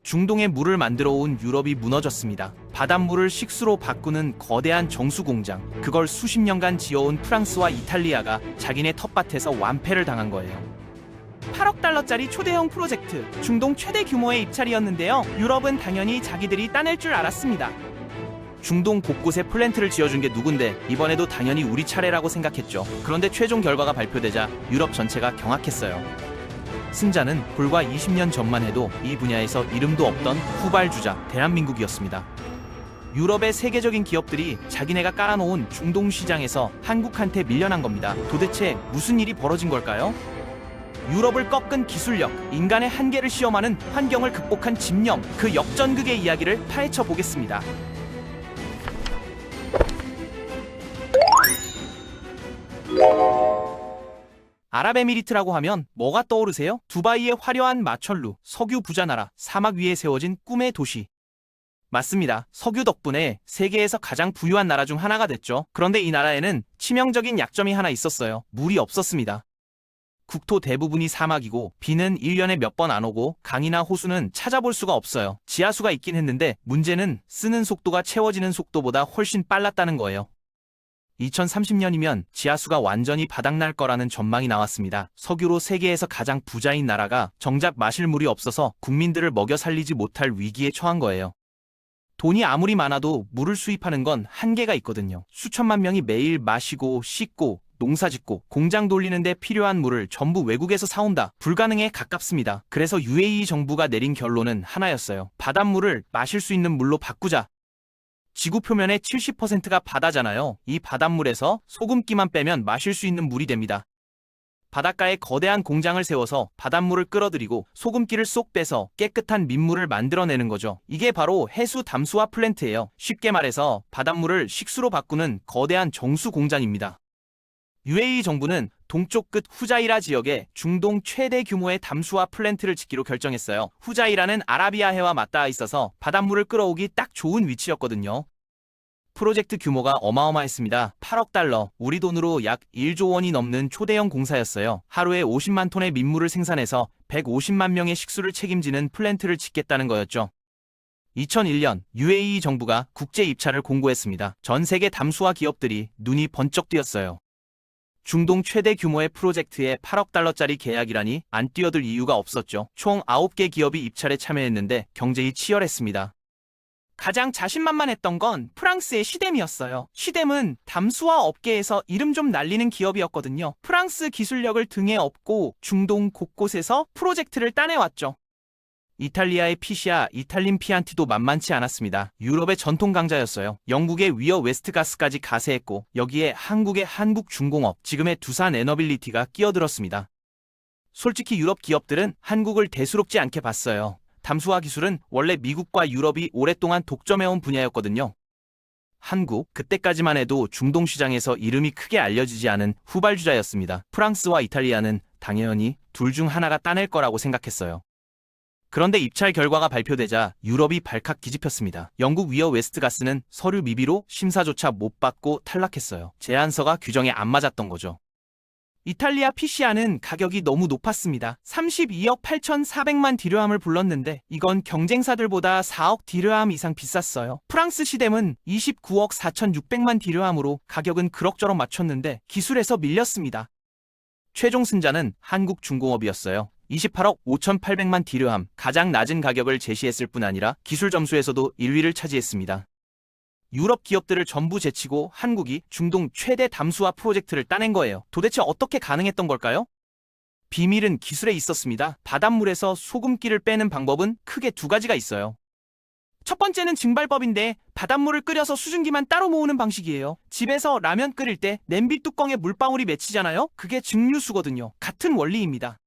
중동에 물을 만들어 온 유럽이 무너졌습니다. 바닷물을 식수로 바꾸는 거대한 정수공장, 그걸 수십 년간 지어온 프랑스와 이탈리아가 자기네 텃밭에서 완패를 당한 거예요. 8억 달러짜리 초대형 프로젝트, 중동 최대 규모의 입찰이었는데요. 유럽은 당연히 자기들이 따낼 줄 알았습니다. 중동 곳곳에 플랜트를 지어준 게 누군데 이번에도 당연히 우리 차례라고 생각했죠. 그런데 최종 결과가 발표되자 유럽 전체가 경악했어요. 승자는 불과 20년 전만 해도 이 분야에서 이름도 없던 후발주자 대한민국이었습니다. 유럽의 세계적인 기업들이 자기네가 깔아놓은 중동 시장에서 한국한테 밀려난 겁니다. 도대체 무슨 일이 벌어진 걸까요? 유럽을 꺾은 기술력, 인간의 한계를 시험하는 환경을 극복한 집념, 그 역전극의 이야기를 파헤쳐 보겠습니다. 아랍에미리트라고 하면 뭐가 떠오르세요? 두바이의 화려한 마천루, 석유 부자 나라, 사막 위에 세워진 꿈의 도시. 맞습니다. 석유 덕분에 세계에서 가장 부유한 나라 중 하나가 됐죠. 그런데 이 나라에는 치명적인 약점이 하나 있었어요. 물이 없었습니다. 국토 대부분이 사막이고 비는 1년에 몇 번 안 오고 강이나 호수는 찾아볼 수가 없어요. 지하수가 있긴 했는데 문제는 쓰는 속도가 채워지는 속도보다 훨씬 빨랐다는 거예요. 2030년이면 지하수가 완전히 바닥날 거라는 전망이 나왔습니다. 석유로 세계에서 가장 부자인 나라가 정작 마실 물이 없어서 국민들을 먹여 살리지 못할 위기에 처한 거예요. 돈이 아무리 많아도 물을 수입하는 건 한계가 있거든요. 수천만 명이 매일 마시고 씻고 농사 짓고 공장 돌리는데 필요한 물을 전부 외국에서 사온다. 불가능에 가깝습니다. 그래서 UAE 정부가 내린 결론은 하나였어요. 바닷물을 마실 수 있는 물로 바꾸자. 지구 표면의 70%가 바다잖아요. 이 바닷물에서 소금기만 빼면 마실 수 있는 물이 됩니다. 바닷가에 거대한 공장을 세워서 바닷물을 끌어들이고 소금기를 쏙 빼서 깨끗한 민물을 만들어내는 거죠. 이게 바로 해수 담수화 플랜트예요. 쉽게 말해서 바닷물을 식수로 바꾸는 거대한 정수 공장입니다. UAE 정부는 동쪽 끝 후자이라 지역에 중동 최대 규모의 담수화 플랜트를 짓기로 결정했어요. 후자이라는 아라비아해와 맞닿아 있어서 바닷물을 끌어오기 딱 좋은 위치였거든요. 프로젝트 규모가 어마어마했습니다. 8억 달러, 우리 돈으로 약 1조 원이 넘는 초대형 공사였어요. 하루에 50만 톤의 민물을 생산해서 150만 명의 식수를 책임지는 플랜트를 짓겠다는 거였죠. 2001년 UAE 정부가 국제 입찰을 공고했습니다. 전 세계 담수화 기업들이 눈이 번쩍 뜨였어요. 중동 최대 규모의 프로젝트에 8억 달러짜리 계약이라니 안 뛰어들 이유가 없었죠. 총 9개 기업이 입찰에 참여했는데 경쟁이 치열했습니다. 가장 자신만만했던 건 프랑스의 시뎀이었어요. 시뎀은 담수화 업계에서 이름 좀 날리는 기업이었거든요. 프랑스 기술력을 등에 업고 중동 곳곳에서 프로젝트를 따내왔죠. 이탈리아의 피시아, 이탈린 피안티도 만만치 않았습니다. 유럽의 전통 강자였어요. 영국의 위어 웨스트가스까지 가세했고 여기에 한국의 한국중공업, 지금의 두산 에너빌리티가 끼어들었습니다. 솔직히 유럽 기업들은 한국을 대수롭지 않게 봤어요. 담수화 기술은 원래 미국과 유럽이 오랫동안 독점해온 분야였거든요. 한국, 그때까지만 해도 중동 시장에서 이름이 크게 알려지지 않은 후발주자였습니다. 프랑스와 이탈리아는 당연히 둘 중 하나가 따낼 거라고 생각했어요. 그런데 입찰 결과가 발표되자 유럽이 발칵 뒤집혔습니다. 영국 위어 웨스트가스는 서류 미비로 심사조차 못 받고 탈락했어요. 제안서가 규정에 안 맞았던 거죠. 이탈리아 피시아는 가격이 너무 높았습니다. 32억 8,400만 디르함을 불렀는데 이건 경쟁사들보다 4억 디르함 이상 비쌌어요. 프랑스 시뎀은 29억 4,600만 디르함으로 가격은 그럭저럭 맞췄는데 기술에서 밀렸습니다. 최종 승자는 한국중공업이었어요. 28억 5,800만 디르함, 가장 낮은 가격을 제시했을 뿐 아니라 기술 점수에서도 1위를 차지했습니다. 유럽 기업들을 전부 제치고 한국이 중동 최대 담수화 프로젝트를 따낸 거예요. 도대체 어떻게 가능했던 걸까요? 비밀은 기술에 있었습니다. 바닷물에서 소금기를 빼는 방법은 크게 두 가지가 있어요. 첫 번째는 증발법인데 바닷물을 끓여서 수증기만 따로 모으는 방식이에요. 집에서 라면 끓일 때 냄비 뚜껑에 물방울이 맺히잖아요. 그게 증류수거든요. 같은 원리입니다.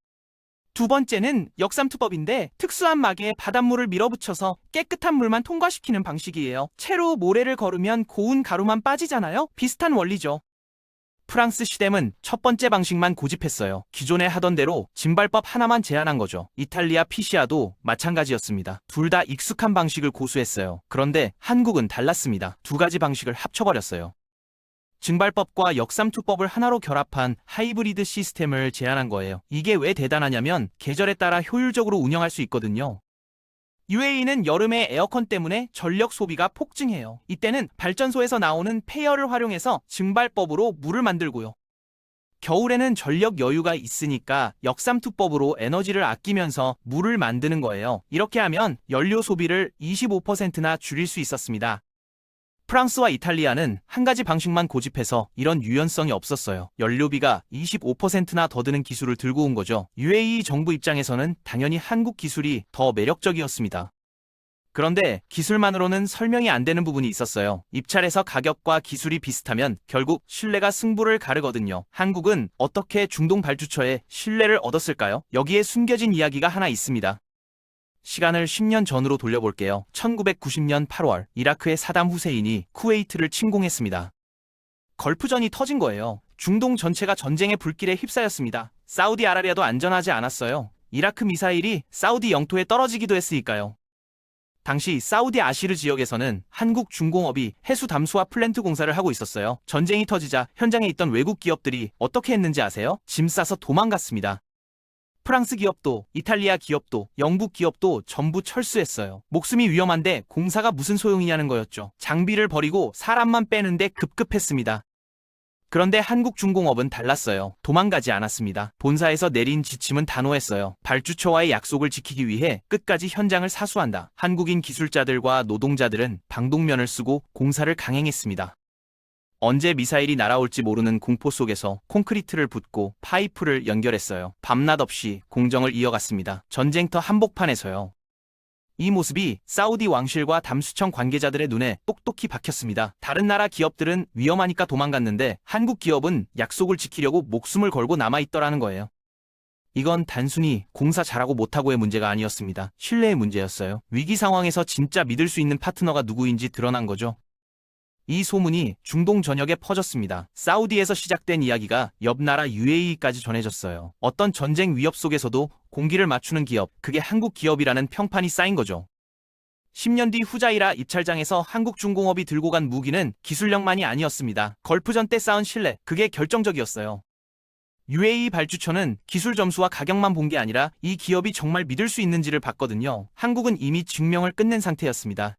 두 번째는 역삼투법인데 특수한 막에 바닷물을 밀어붙여서 깨끗한 물만 통과시키는 방식이에요. 채로 모래를 걸으면 고운 가루만 빠지잖아요. 비슷한 원리죠. 프랑스 시뎀은 첫 번째 방식만 고집했어요. 기존에 하던 대로 증발법 하나만 제안한 거죠. 이탈리아 피시아도 마찬가지였습니다. 둘 다 익숙한 방식을 고수했어요. 그런데 한국은 달랐습니다. 두 가지 방식을 합쳐버렸어요. 증발법과 역삼투법을 하나로 결합한 하이브리드 시스템을 제안한 거예요. 이게 왜 대단하냐면 계절에 따라 효율적으로 운영할 수 있거든요. UAE는 여름에 에어컨 때문에 전력 소비가 폭증해요. 이때는 발전소에서 나오는 폐열을 활용해서 증발법으로 물을 만들고요. 겨울에는 전력 여유가 있으니까 역삼투법으로 에너지를 아끼면서 물을 만드는 거예요. 이렇게 하면 연료 소비를 25%나 줄일 수 있었습니다. 프랑스와 이탈리아는 한 가지 방식만 고집해서 이런 유연성이 없었어요. 연료비가 25%나 더 드는 기술을 들고 온 거죠. UAE 정부 입장에서는 당연히 한국 기술이 더 매력적이었습니다. 그런데 기술만으로는 설명이 안 되는 부분이 있었어요. 입찰에서 가격과 기술이 비슷하면 결국 신뢰가 승부를 가르거든요. 한국은 어떻게 중동 발주처에 신뢰를 얻었을까요? 여기에 숨겨진 이야기가 하나 있습니다. 시간을 10년 전으로 돌려볼게요. 1990년 8월 이라크의 사담 후세인이 쿠웨이트를 침공했습니다. 걸프전이 터진 거예요. 중동 전체가 전쟁의 불길에 휩싸였습니다. 사우디아라비아도 안전하지 않았어요. 이라크 미사일이 사우디 영토에 떨어지기도 했으니까요. 당시 사우디 아시르 지역에서는 한국 중공업이 해수 담수화 플랜트 공사를 하고 있었어요. 전쟁이 터지자 현장에 있던 외국 기업들이 어떻게 했는지 아세요? 짐 싸서 도망갔습니다. 프랑스 기업도, 이탈리아 기업도, 영국 기업도 전부 철수했어요. 목숨이 위험한데 공사가 무슨 소용이냐는 거였죠. 장비를 버리고 사람만 빼는데 급급했습니다. 그런데 한국중공업은 달랐어요. 도망가지 않았습니다. 본사에서 내린 지침은 단호했어요. 발주처와의 약속을 지키기 위해 끝까지 현장을 사수한다. 한국인 기술자들과 노동자들은 방독면을 쓰고 공사를 강행했습니다. 언제 미사일이 날아올지 모르는 공포 속에서 콘크리트를 붓고 파이프를 연결했어요. 밤낮 없이 공정을 이어갔습니다. 전쟁터 한복판에서요. 이 모습이 사우디 왕실과 담수청 관계자들의 눈에 똑똑히 박혔습니다. 다른 나라 기업들은 위험하니까 도망갔는데 한국 기업은 약속을 지키려고 목숨을 걸고 남아있더라는 거예요. 이건 단순히 공사 잘하고 못하고의 문제가 아니었습니다. 신뢰의 문제였어요. 위기 상황에서 진짜 믿을 수 있는 파트너가 누구인지 드러난 거죠. 이 소문이 중동 전역에 퍼졌습니다. 사우디에서 시작된 이야기가 옆 나라 UAE까지 전해졌어요. 어떤 전쟁 위협 속에서도 공기를 맞추는 기업, 그게 한국 기업이라는 평판이 쌓인 거죠. 10년 뒤 후자이라 입찰장에서 한국중공업이 들고 간 무기는 기술력만이 아니었습니다. 걸프전 때 쌓은 신뢰, 그게 결정적이었어요. UAE 발주처는 기술 점수와 가격만 본 게 아니라 이 기업이 정말 믿을 수 있는지를 봤거든요. 한국은 이미 증명을 끝낸 상태였습니다.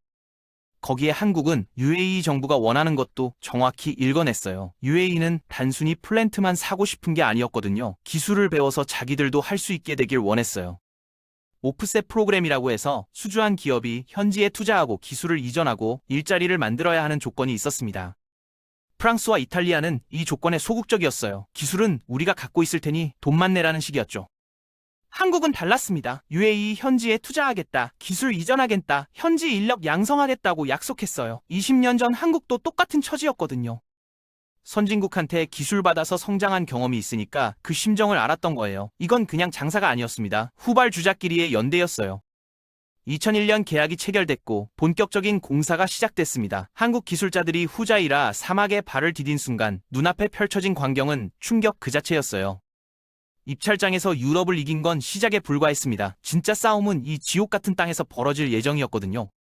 거기에 한국은 UAE 정부가 원하는 것도 정확히 읽어냈어요. UAE는 단순히 플랜트만 사고 싶은 게 아니었거든요. 기술을 배워서 자기들도 할 수 있게 되길 원했어요. 오프셋 프로그램이라고 해서 수주한 기업이 현지에 투자하고 기술을 이전하고 일자리를 만들어야 하는 조건이 있었습니다. 프랑스와 이탈리아는 이 조건에 소극적이었어요. 기술은 우리가 갖고 있을 테니 돈만 내라는 식이었죠. 한국은 달랐습니다. UAE 현지에 투자하겠다, 기술 이전하겠다, 현지 인력 양성하겠다고 약속했어요. 20년 전 한국도 똑같은 처지였거든요. 선진국한테 기술 받아서 성장한 경험이 있으니까 그 심정을 알았던 거예요. 이건 그냥 장사가 아니었습니다. 후발주자끼리의 연대였어요. 2001년 계약이 체결됐고 본격적인 공사가 시작됐습니다. 한국 기술자들이 후자이라 사막에 발을 디딘 순간 눈앞에 펼쳐진 광경은 충격 그 자체였어요. 입찰장에서 유럽을 이긴 건 시작에 불과했습니다. 진짜 싸움은 이 지옥 같은 땅에서 벌어질 예정이었거든요.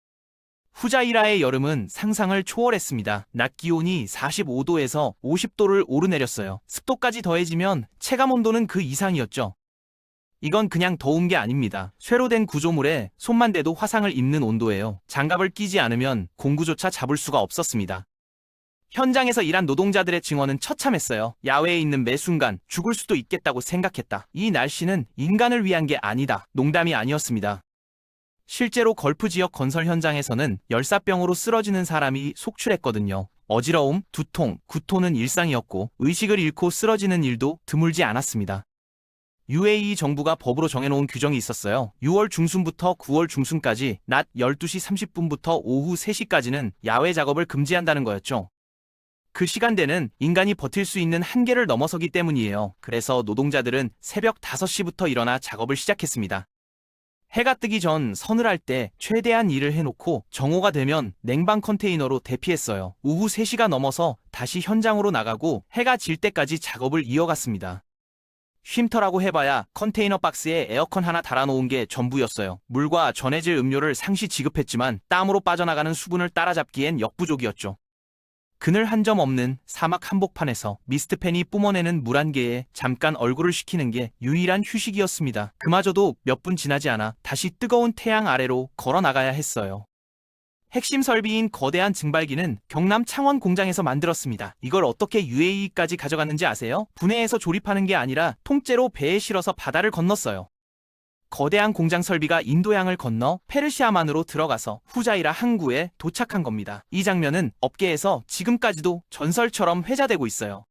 후자이라의 여름은 상상을 초월했습니다. 낮 기온이 45도에서 50도를 오르내렸어요. 습도까지 더해지면 체감온도는 그 이상이었죠. 이건 그냥 더운 게 아닙니다. 쇠로 된 구조물에 손만 대도 화상을 입는 온도예요. 장갑을 끼지 않으면 공구조차 잡을 수가 없었습니다. 현장에서 일한 노동자들의 증언은 처참했어요. 야외에 있는 매 순간 죽을 수도 있겠다고 생각했다. 이 날씨는 인간을 위한 게 아니다. 농담이 아니었습니다. 실제로 걸프 지역 건설 현장에서는 열사병으로 쓰러지는 사람이 속출했거든요. 어지러움, 두통, 구토는 일상이었고 의식을 잃고 쓰러지는 일도 드물지 않았습니다. UAE 정부가 법으로 정해놓은 규정이 있었어요. 6월 중순부터 9월 중순까지 낮 12시 30분부터 오후 3시까지는 야외 작업을 금지한다는 거였죠. 그 시간대는 인간이 버틸 수 있는 한계를 넘어서기 때문이에요. 그래서 노동자들은 새벽 5시부터 일어나 작업을 시작했습니다. 해가 뜨기 전 서늘할 때 최대한 일을 해놓고 정오가 되면 냉방 컨테이너로 대피했어요. 오후 3시가 넘어서 다시 현장으로 나가고 해가 질 때까지 작업을 이어갔습니다. 쉼터라고 해봐야 컨테이너 박스에 에어컨 하나 달아놓은 게 전부였어요. 물과 전해질 음료를 상시 지급했지만 땀으로 빠져나가는 수분을 따라잡기엔 역부족이었죠. 그늘 한 점 없는 사막 한복판에서 미스트팬이 뿜어내는 물 한 개에 잠깐 얼굴을 식히는 게 유일한 휴식이었습니다. 그마저도 몇 분 지나지 않아 다시 뜨거운 태양 아래로 걸어 나가야 했어요. 핵심 설비인 거대한 증발기는 경남 창원 공장에서 만들었습니다. 이걸 어떻게 UAE까지 가져갔는지 아세요? 분해해서 조립하는 게 아니라 통째로 배에 실어서 바다를 건넜어요. 거대한 공장 설비가 인도양을 건너 페르시아만으로 들어가서 후자이라 항구에 도착한 겁니다. 이 장면은 업계에서 지금까지도 전설처럼 회자되고 있어요.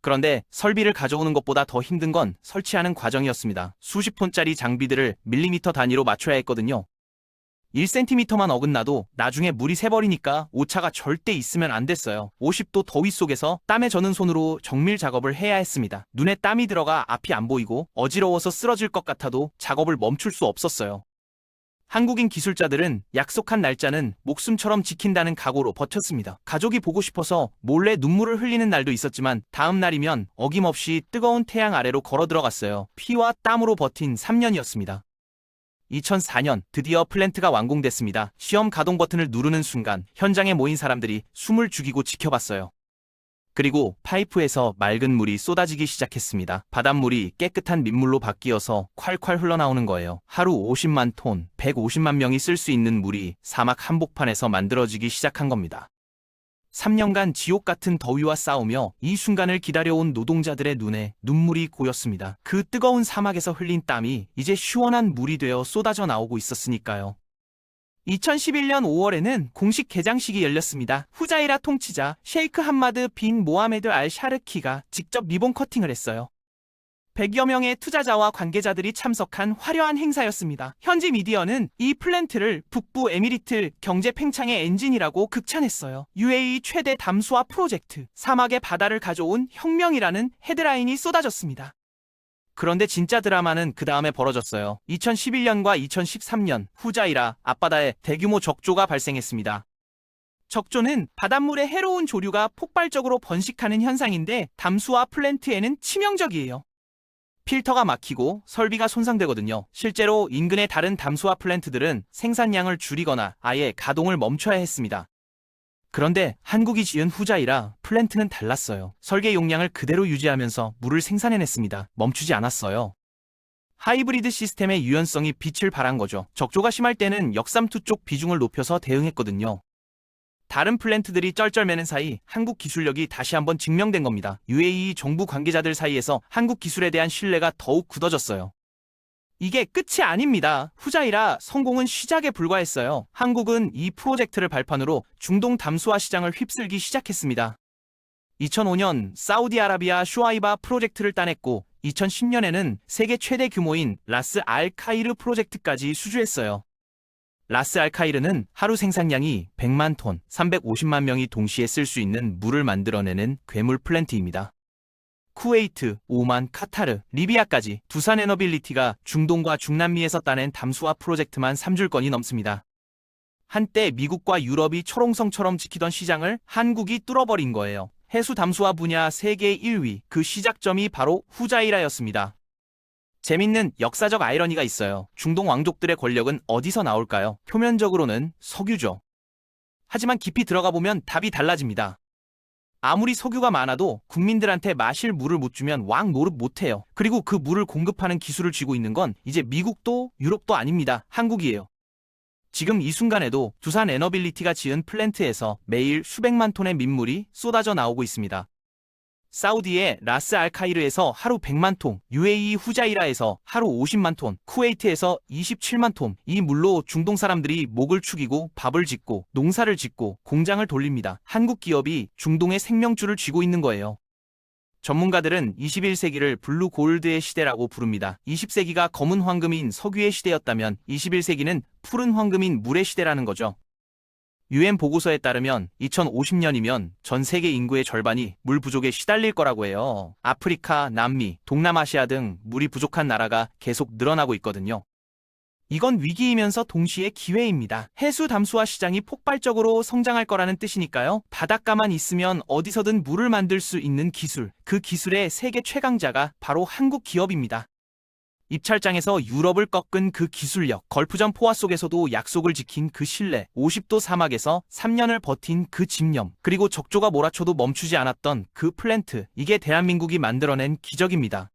그런데 설비를 가져오는 것보다 더 힘든 건 설치하는 과정이었습니다. 수십 톤짜리 장비들을 밀리미터 단위로 맞춰야 했거든요. 1cm만 어긋나도 나중에 물이 새버리니까 오차가 절대 있으면 안 됐어요. 50도 더위 속에서 땀에 젖은 손으로 정밀 작업을 해야 했습니다. 눈에 땀이 들어가 앞이 안 보이고 어지러워서 쓰러질 것 같아도 작업을 멈출 수 없었어요. 한국인 기술자들은 약속한 날짜는 목숨처럼 지킨다는 각오로 버텼습니다. 가족이 보고 싶어서 몰래 눈물을 흘리는 날도 있었지만 다음 날이면 어김없이 뜨거운 태양 아래로 걸어 들어갔어요. 피와 땀으로 버틴 3년이었습니다. 2004년 드디어 플랜트가 완공됐습니다. 시험 가동 버튼을 누르는 순간 현장에 모인 사람들이 숨을 죽이고 지켜봤어요. 그리고 파이프에서 맑은 물이 쏟아지기 시작했습니다. 바닷물이 깨끗한 민물로 바뀌어서 콸콸 흘러나오는 거예요. 하루 50만 톤, 150만 명이 쓸 수 있는 물이 사막 한복판에서 만들어지기 시작한 겁니다. 3년간 지옥 같은 더위와 싸우며 이 순간을 기다려온 노동자들의 눈에 눈물이 고였습니다. 그 뜨거운 사막에서 흘린 땀이 이제 시원한 물이 되어 쏟아져 나오고 있었으니까요. 2011년 5월에는 공식 개장식이 열렸습니다. 후자이라 통치자 셰이크 함마드 빈 모하메드 알 샤르키가 직접 리본 커팅을 했어요. 100여 명의 투자자와 관계자들이 참석한 화려한 행사였습니다. 현지 미디어는 이 플랜트를 북부 에미리트 경제 팽창의 엔진이라고 극찬했어요. UAE 최대 담수화 프로젝트, 사막의 바다를 가져온 혁명이라는 헤드라인이 쏟아졌습니다. 그런데 진짜 드라마는 그 다음에 벌어졌어요. 2011년과 2013년 후자이라 앞바다에 대규모 적조가 발생했습니다. 적조는 바닷물의 해로운 조류가 폭발적으로 번식하는 현상인데 담수화 플랜트에는 치명적이에요. 필터가 막히고 설비가 손상되거든요. 실제로 인근의 다른 담수화 플랜트들은 생산량을 줄이거나 아예 가동을 멈춰야 했습니다. 그런데 한국이 지은 후자이라 플랜트는 달랐어요. 설계 용량을 그대로 유지하면서 물을 생산해냈습니다. 멈추지 않았어요. 하이브리드 시스템의 유연성이 빛을 발한 거죠. 적조가 심할 때는 역삼투 쪽 비중을 높여서 대응했거든요. 다른 플랜트들이 쩔쩔매는 사이 한국 기술력이 다시 한번 증명된 겁니다. UAE 정부 관계자들 사이에서 한국 기술에 대한 신뢰가 더욱 굳어졌어요. 이게 끝이 아닙니다. 후자이라 성공은 시작에 불과했어요. 한국은 이 프로젝트를 발판으로 중동 담수화 시장을 휩쓸기 시작했습니다. 2005년 사우디아라비아 슈아이바 프로젝트를 따냈고 2010년에는 세계 최대 규모인 라스 알 카이르 프로젝트까지 수주했어요. 라스 알 카이르는 하루 생산량이 100만 톤, 350만 명이 동시에 쓸 수 있는 물을 만들어내는 괴물 플랜트입니다. 쿠웨이트, 오만, 카타르, 리비아까지 두산 에너빌리티가 중동과 중남미에서 따낸 담수화 프로젝트만 3줄 건이 넘습니다. 한때 미국과 유럽이 초롱성처럼 지키던 시장을 한국이 뚫어버린 거예요. 해수 담수화 분야 세계 1위, 그 시작점이 바로 후자이라였습니다. 재밌는 역사적 아이러니가 있어요. 중동 왕족들의 권력은 어디서 나올까요? 표면적으로는 석유죠. 하지만 깊이 들어가 보면 답이 달라집니다. 아무리 석유가 많아도 국민들한테 마실 물을 못 주면 왕 노릇 못해요. 그리고 그 물을 공급하는 기술을 쥐고 있는 건 이제 미국도 유럽도 아닙니다. 한국이에요. 지금 이 순간에도 두산 에너빌리티가 지은 플랜트에서 매일 수백만 톤의 민물이 쏟아져 나오고 있습니다. 사우디의 라스 알 카이르에서 하루 100만 톤, UAE 후자이라에서 하루 50만 톤, 쿠웨이트에서 27만 톤. 이 물로 중동 사람들이 목을 축이고 밥을 짓고 농사를 짓고 공장을 돌립니다. 한국 기업이 중동의 생명줄을 쥐고 있는 거예요. 전문가들은 21세기를 블루 골드의 시대라고 부릅니다. 20세기가 검은 황금인 석유의 시대였다면 21세기는 푸른 황금인 물의 시대라는 거죠. UN 보고서에 따르면 2050년이면 전 세계 인구의 절반이 물 부족에 시달릴 거라고 해요. 아프리카, 남미, 동남아시아 등 물이 부족한 나라가 계속 늘어나고 있거든요. 이건 위기이면서 동시에 기회입니다. 해수 담수화 시장이 폭발적으로 성장할 거라는 뜻이니까요. 바닷가만 있으면 어디서든 물을 만들 수 있는 기술, 그 기술의 세계 최강자가 바로 한국 기업입니다. 입찰장에서 유럽을 꺾은 그 기술력, 걸프전 포화 속에서도 약속을 지킨 그 신뢰, 50도 사막에서 3년을 버틴 그 집념, 그리고 적조가 몰아쳐도 멈추지 않았던 그 플랜트, 이게 대한민국이 만들어낸 기적입니다.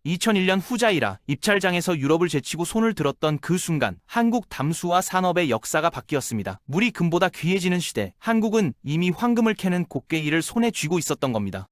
2001년 후자이라 입찰장에서 유럽을 제치고 손을 들었던 그 순간 한국 담수화 산업의 역사가 바뀌었습니다. 물이 금보다 귀해지는 시대, 한국은 이미 황금을 캐는 곡괭이를 손에 쥐고 있었던 겁니다.